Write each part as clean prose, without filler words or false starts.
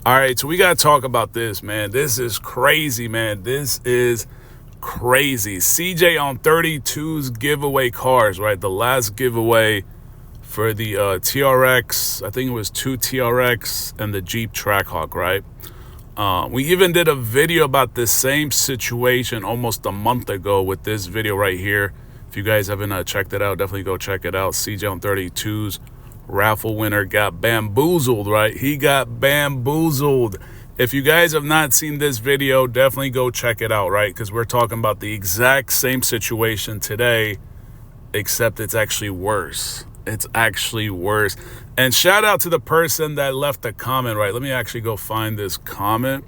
All right, so we got to talk about this, man. This is crazy, man. This is crazy. CJ on 32's giveaway cars, right? The last giveaway for the TRX, I think it was 2 TRX and the Jeep Trackhawk, right? We even did a video about this same situation almost a month ago with this video right here. If you guys haven't checked it out, definitely go check it out. CJ on 32's raffle winner got bamboozled, right? He got bamboozled. If you guys have not seen this video, definitely go check it out, right? Because we're talking about the exact same situation today, except it's actually worse. It's actually worse. And shout out to the person that left the comment, right? Let me actually go find this comment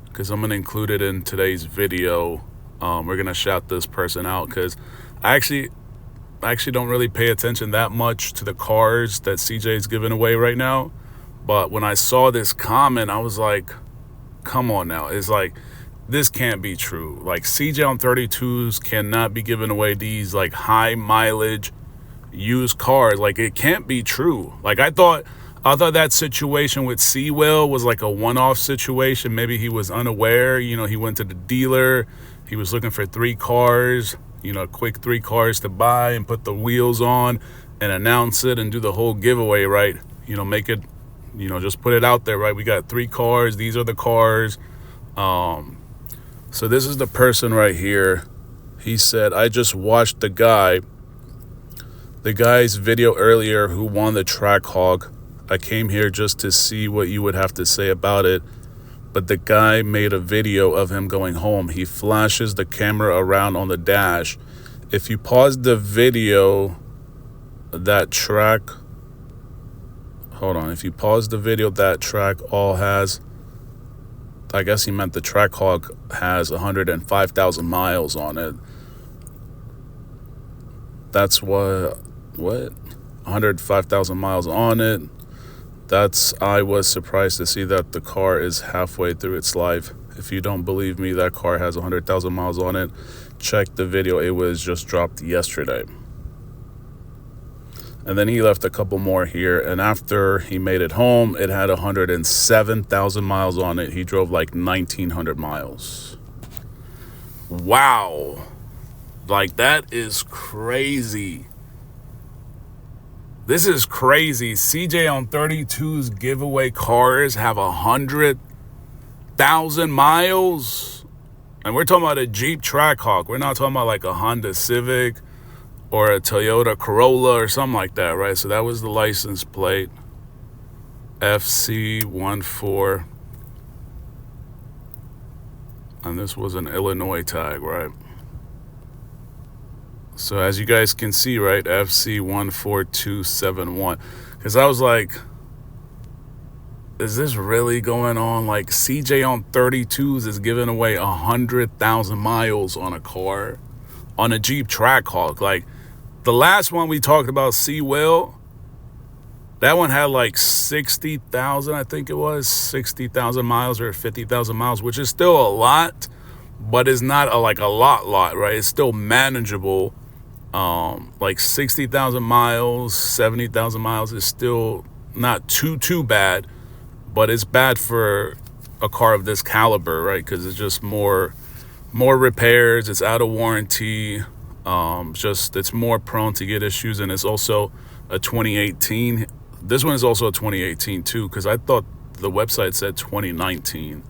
because I'm going to include it in today's video. We're going to shout this person out because I actually don't really pay attention that much to the cars that CJ is giving away right now. But when I saw this comment, I was like, come on now. It's like, this can't be true. Like, CJ on 32's cannot be giving away these like high mileage used cars. Like, it can't be true. Like, I thought that situation with Seawell was like a one-off situation. Maybe he was unaware. You know, he went to the dealer. He was looking for 3 cars. You know, quick 3 cars to buy and put the wheels on and announce it and do the whole giveaway, right? You know, make it, you know, just put it out there, right? We got 3 cars. These are the cars. So this is the person right here. He said, I just watched the guy's video earlier who won the Trackhawk. I came here just to see what you would have to say about it. But the guy made a video of him going home. He flashes the camera around on the dash. If you pause the video, that track all has, I guess he meant the Trackhawk has 105,000 miles on it. That's what 105,000 miles on it. I was surprised to see that the car is halfway through its life. If you don't believe me, that car has 100,000 miles on it. Check the video. It was just dropped yesterday. And then he left a couple more here. And after he made it home, it had 107,000 miles on it. He drove like 1,900 miles. Wow. Like, that is crazy. This is crazy. CJ on 32's giveaway cars have 100,000 miles. And we're talking about a Jeep Trackhawk. We're not talking about like a Honda Civic or a Toyota Corolla or something like that, right? So that was the license plate. FC14. And this was an Illinois tag, right? So as you guys can see, right, FC14271. Because I was like, is this really going on? Like, CJ on 32's is giving away 100,000 miles on a car, on a Jeep Trackhawk. Like, the last one we talked about, Seawell, that one had like 60,000, I think it was, 60,000 miles or 50,000 miles, which is still a lot, but it's not a lot, right? It's still manageable. Like 60,000 miles, 70,000 miles is still not too bad, but it's bad for a car of this caliber, right? Because it's just more repairs. It's out of warranty. It's more prone to get issues, and it's also a 2018. This one is also a 2018 too, because I thought the website said 2019.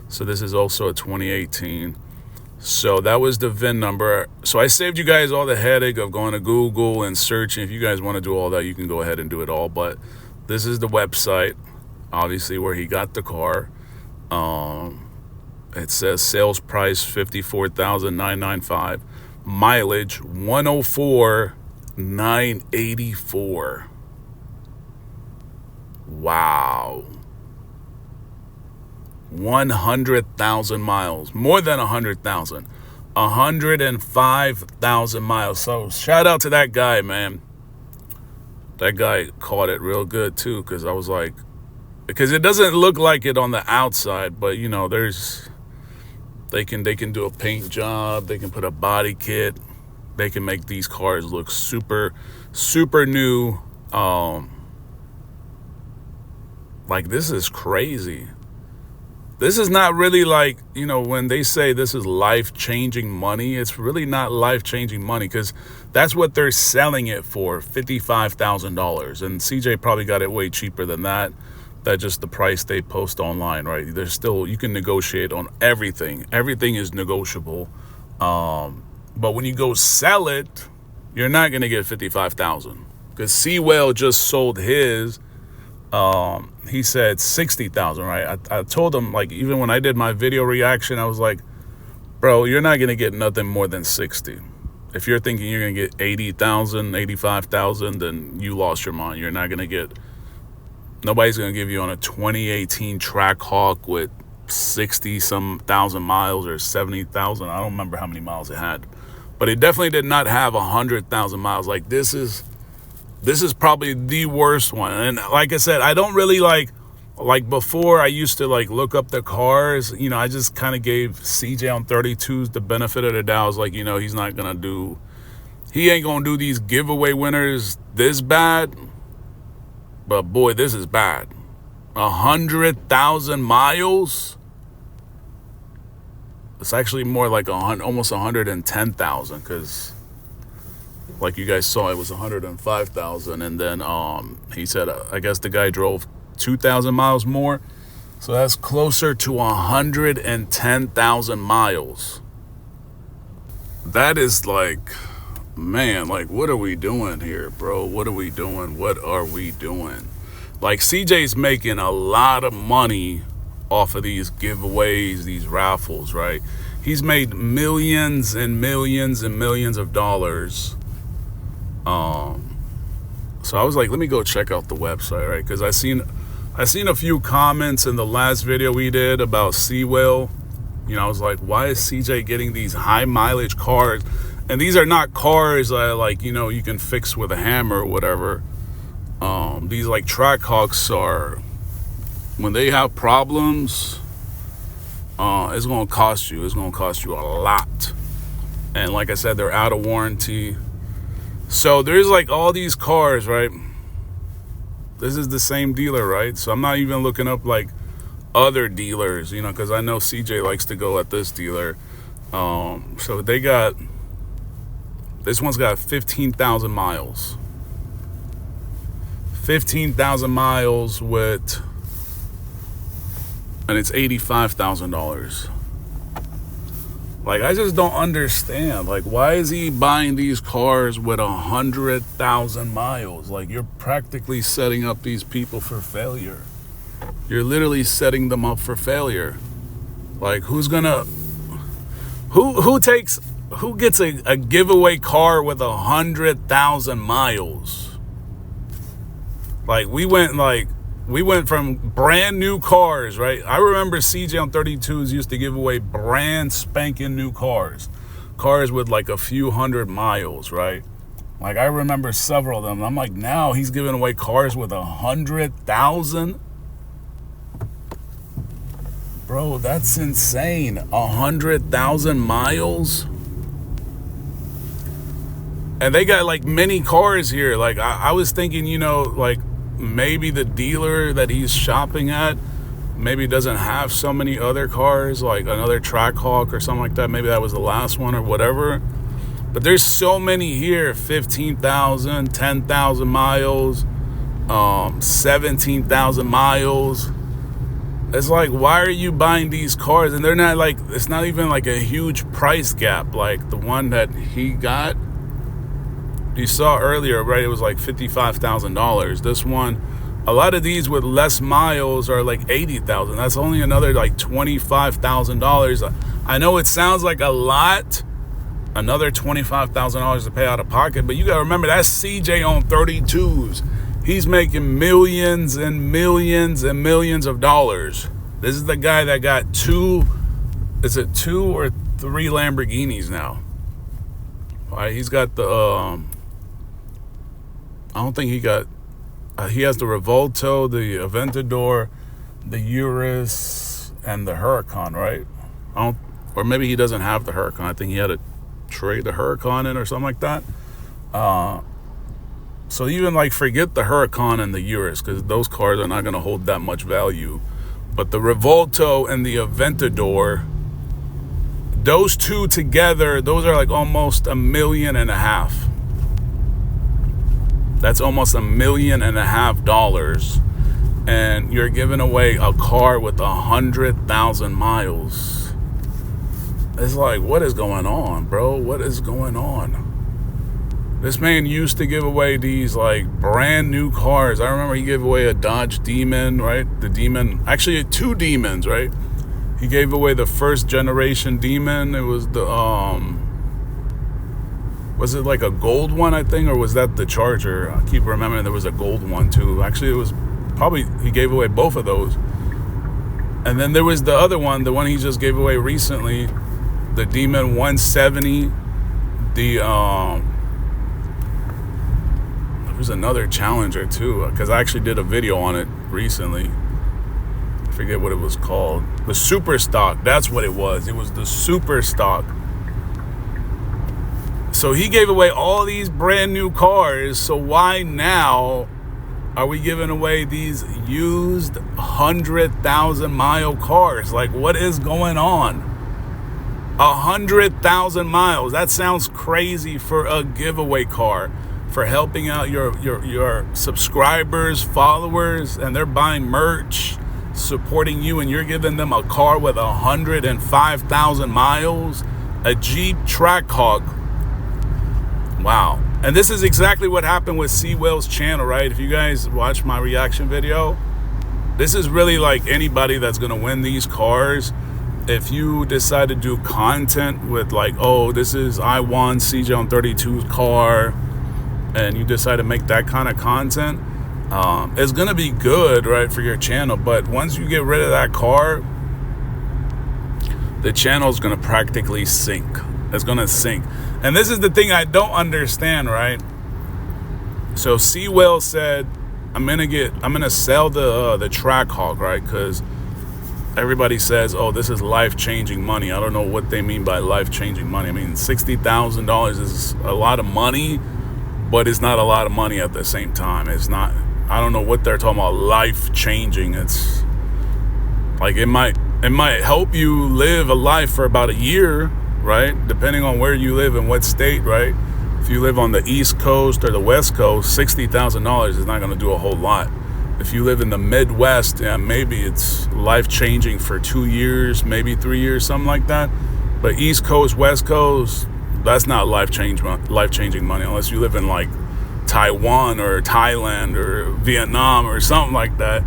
So this is also a 2018. So that was the VIN number. So I saved you guys all the headache of going to Google and searching. If you guys want to do all that, you can go ahead and do it all. But this is the website, obviously, where he got the car. It says sales price $54,995. Mileage 104,984. Wow. 100,000 miles, more than 100,000, 105,000 miles. So shout out to that guy, man. That guy caught it real good too, because I was like, because it doesn't look like it on the outside, but you know, they can do a paint job, they can put a body kit, they can make these cars look super new. Like, this is crazy. This is not really like, when they say this is life-changing money, it's really not life-changing money, because that's what they're selling it for, $55,000. And CJ probably got it way cheaper than that. That's just the price they post online, right? There's still, you can negotiate on everything. Everything is negotiable. But when you go sell it, you're not going to get $55,000. Because Seawell just sold his. He said $60,000, right? I told him, like, even when I did my video reaction, I was like, bro, you're not going to get nothing more than 60. If you're thinking you're going to get 80,000, 85,000, then you lost your mind. You're not going to get, nobody's going to give you on a 2018 Trackhawk with 60-some thousand miles or 70,000. I don't remember how many miles it had. But it definitely did not have 100,000 miles. Like, this is probably the worst one. And like I said, I don't really like before I used to like look up the cars, I just kind of gave CJ on 32's the benefit of the doubt. I was like, he ain't going to do these giveaway winners this bad. But boy, this is bad. 100,000 miles. It's actually more like almost 110,000, because like you guys saw, it was 105,000, and then he said, I guess the guy drove 2,000 miles more, so that's closer to 110,000 miles. That is like, man, like, what are we doing here, bro? What are we doing? What are we doing? Like, CJ's making a lot of money off of these giveaways, these raffles, right? He's made millions and millions and millions of dollars. So I was like, let me go check out the website, right? Because I seen a few comments in the last video we did about Seawell. I was like, why is CJ getting these high mileage cars? And these are not cars that like, you can fix with a hammer or whatever. These like Trackhawks are, when they have problems, it's going to cost you. It's going to cost you a lot. And like I said, they're out of warranty. So there's like all these cars, right? This is the same dealer, right? So I'm not even looking up like other dealers, because I know CJ likes to go at this dealer. So this one's got 15,000 miles. 15,000 miles and it's $85,000. Like, I just don't understand. Like, why is he buying these cars with 100,000 miles? Like, you're practically setting up these people for failure. You're literally setting them up for failure. Like, who gets a giveaway car with 100,000 miles? Like, we went from brand new cars, right? I remember CJ on 32's used to give away brand spanking new cars with like a few hundred miles, right? Like, I remember several of them. I'm like, now he's giving away cars with 100,000. Bro, that's insane. 100,000 miles. And they got like many cars here. Like, I was thinking, like, maybe the dealer that he's shopping at maybe doesn't have so many other cars, like another Trackhawk or something like that. Maybe that was the last one or whatever. But there's so many here. 15,000, 10,000 miles, 17,000 miles. It's like, why are you buying these cars? And they're not like, it's not even like a huge price gap. Like the one that he got, you saw earlier, right? It was like $55,000. This one, a lot of these with less miles are like 80,000. That's only another like $25,000. I know it sounds like a lot, another $25,000 to pay out of pocket, but you gotta remember, that's CJ on 32's. He's making millions and millions and millions of dollars. This is the guy that got two or three Lamborghinis now. All right, he's got the I don't think he got, he has the Revolto, the Aventador, the Urus, and the Huracan, right? Or maybe he doesn't have the Huracan. I think he had to trade the Huracan in or something like that. So even like forget the Huracan and the Urus, because those cars are not going to hold that much value. But the Revolto and the Aventador, those two together, those are like almost $1.5 million. That's almost $1.5 million. And you're giving away a car with 100,000 miles. It's like, what is going on, bro? What is going on? This man used to give away these like brand new cars. I remember he gave away a Dodge Demon, right? The Demon, actually 2 Demons, right? He gave away the first generation Demon. It was the, was it like a gold one, I think? Or was that the Charger? I keep remembering there was a gold one too. Actually, it was probably, he gave away both of those. And then there was the other one, the one he just gave away recently, the Demon 170. There's another Challenger too, because I actually did a video on it recently. I forget what it was called. The Super Stock, that's what it was. It was the Super Stock. So he gave away all these brand new cars. So why now are we giving away these used 100,000 mile cars? Like, what is going on? 100,000 miles. That sounds crazy for a giveaway car, for helping out your subscribers, followers, and they're buying merch, supporting you, and you're giving them a car with 105,000 miles, a Jeep Trackhawk. Wow. And this is exactly what happened with Sewell's channel, right? If you guys watch my reaction video, this is really like anybody that's going to win these cars. If you decide to do content with like, oh, this is I won CJ on 32's car, and you decide to make that kind of content, it's going to be good, right, for your channel. But once you get rid of that car, the channel is going to practically sink. It's going to sink. And this is the thing I don't understand, right? So Sewell said, I'm going to sell the Trackhawk, right? Because everybody says, oh, this is life-changing money. I don't know what they mean by life-changing money. I mean, $60,000 is a lot of money, but it's not a lot of money at the same time. It's not, I don't know what they're talking about, life-changing. It's like it might help you live a life for about a year, right? Depending on where you live and what state, right? If you live on the East Coast or the West Coast, $60,000 is not going to do a whole lot. If you live in the Midwest, yeah, maybe it's life-changing for 2 years, maybe 3 years, something like that. But East Coast, West Coast, that's not life-changing money unless you live in like Taiwan or Thailand or Vietnam or something like that.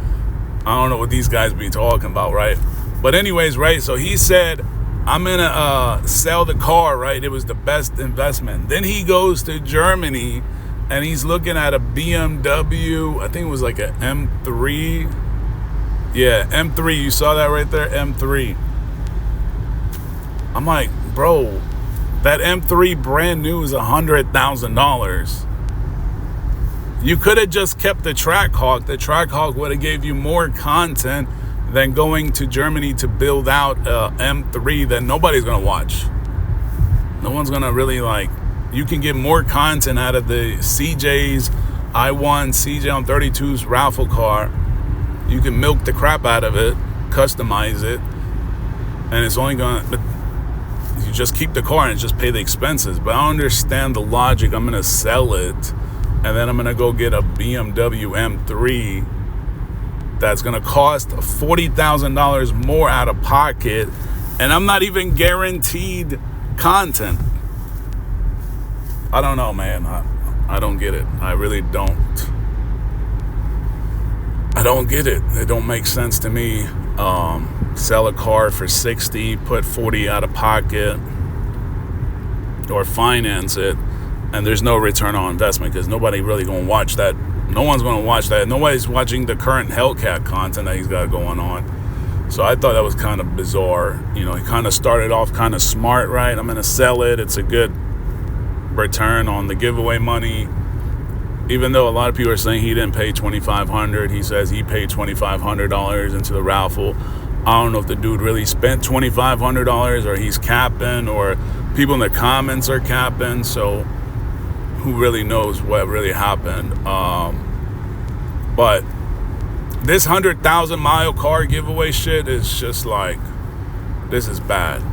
I don't know what these guys be talking about, right? But anyways, right, so he said, I'm going to sell the car, right? It was the best investment. Then he goes to Germany and he's looking at a BMW. I think it was like a M3. Yeah, M3. You saw that right there? M3. I'm like, bro, that M3 brand new is $100,000. You could have just kept the Trackhawk. The Trackhawk would have gave you more content than going to Germany to build out a M3 that nobody's going to watch. No one's going to really like. You can get more content out of the CJ's I won CJ on 32's raffle car. You can milk the crap out of it, customize it, and it's only going to, you just keep the car and just pay the expenses. But I don't understand the logic. I'm going to sell it, and then I'm going to go get a BMW M3 that's going to cost $40,000 more out of pocket, and I'm not even guaranteed content. I don't know, man. I don't get it. I really don't. I don't get it. It don't make sense to me. Sell a car for 60, put 40 out of pocket, or finance it, and there's no return on investment because nobody really going to watch that. No one's going to watch that. Nobody's watching the current Hellcat content that he's got going on. So I thought that was kind of bizarre. You know, he kind of started off kind of smart, right? I'm going to sell it. It's a good return on the giveaway money. Even though a lot of people are saying he didn't pay $2,500, he says he paid $2,500 into the raffle. I don't know if the dude really spent $2,500 or he's capping, or people in the comments are capping. So who really knows what really happened. But this 100,000-mile car giveaway shit is just like, this is bad.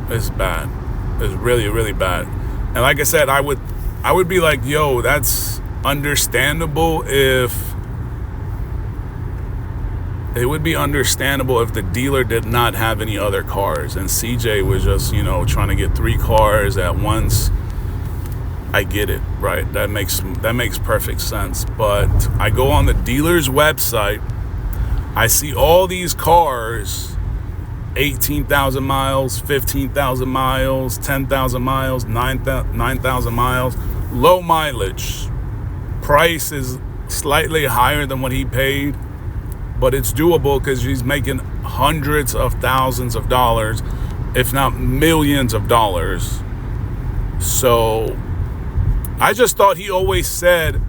It's bad. It's really, really bad. And like I said, I would be like, yo, that's understandable if it would be understandable if the dealer did not have any other cars and CJ was just, trying to get 3 cars at once. I get it, right? That makes perfect sense. But I go on the dealer's website, I see all these cars, 18,000 miles, 15,000 miles, 10,000 miles, 9,000 miles, low mileage. Price is slightly higher than what he paid, but it's doable because he's making hundreds of thousands of dollars, if not millions of dollars. So I just thought he always said,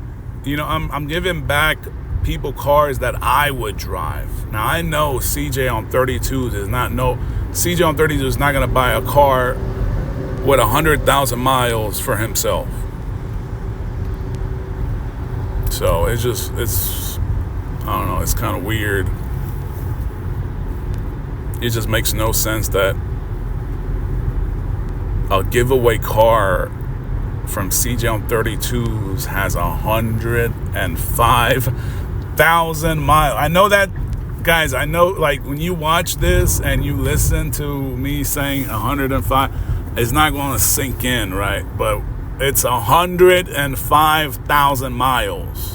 I'm giving back people cars that I would drive. Now I know CJ on 32's is not going to buy a car with 100,000 miles for himself. So it's I don't know, it's kind of weird. It just makes no sense that a giveaway car from CJ on 32's has 105,000 miles. I know that, guys, like when you watch this and you listen to me saying 105, it's not going to sink in, right? But it's 105,000 miles.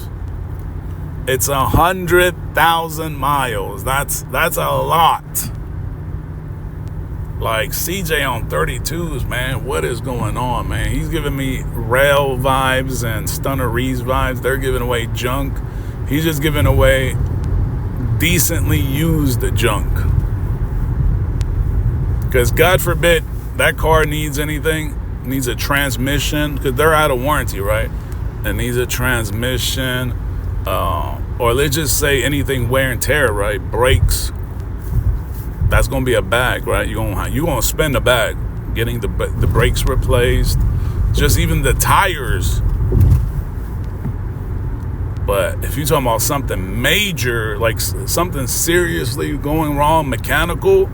It's 100,000 miles. That's a lot. Like CJ on 32's, man, what is going on, man? He's giving me rail vibes and Stunner Reese vibes. They're giving away junk. He's just giving away decently used junk. Because God forbid that car needs anything, needs a transmission, because they're out of warranty, right? It needs a transmission, or let's just say anything wear and tear, right? Brakes. That's gonna be a bag, right? You're gonna spend a bag getting the brakes replaced, just even the tires. But if you're talking about something major, like something seriously going wrong, mechanical,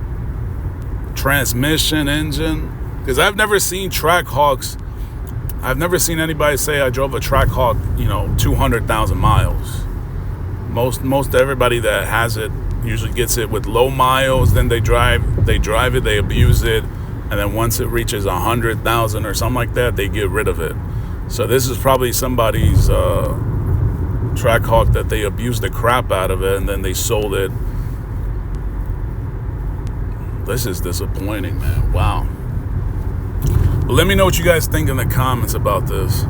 transmission, engine, because I've never seen Trackhawks. I've never seen anybody say I drove a Trackhawk, 200,000 miles. Most everybody that has it usually gets it with low miles, then they drive it, they abuse it, and then once it reaches 100,000 or something like that, they get rid of it. So this is probably somebody's Trackhawk that they abused the crap out of it, and then they sold it. This is disappointing, man. Wow. But let me know what you guys think in the comments about this.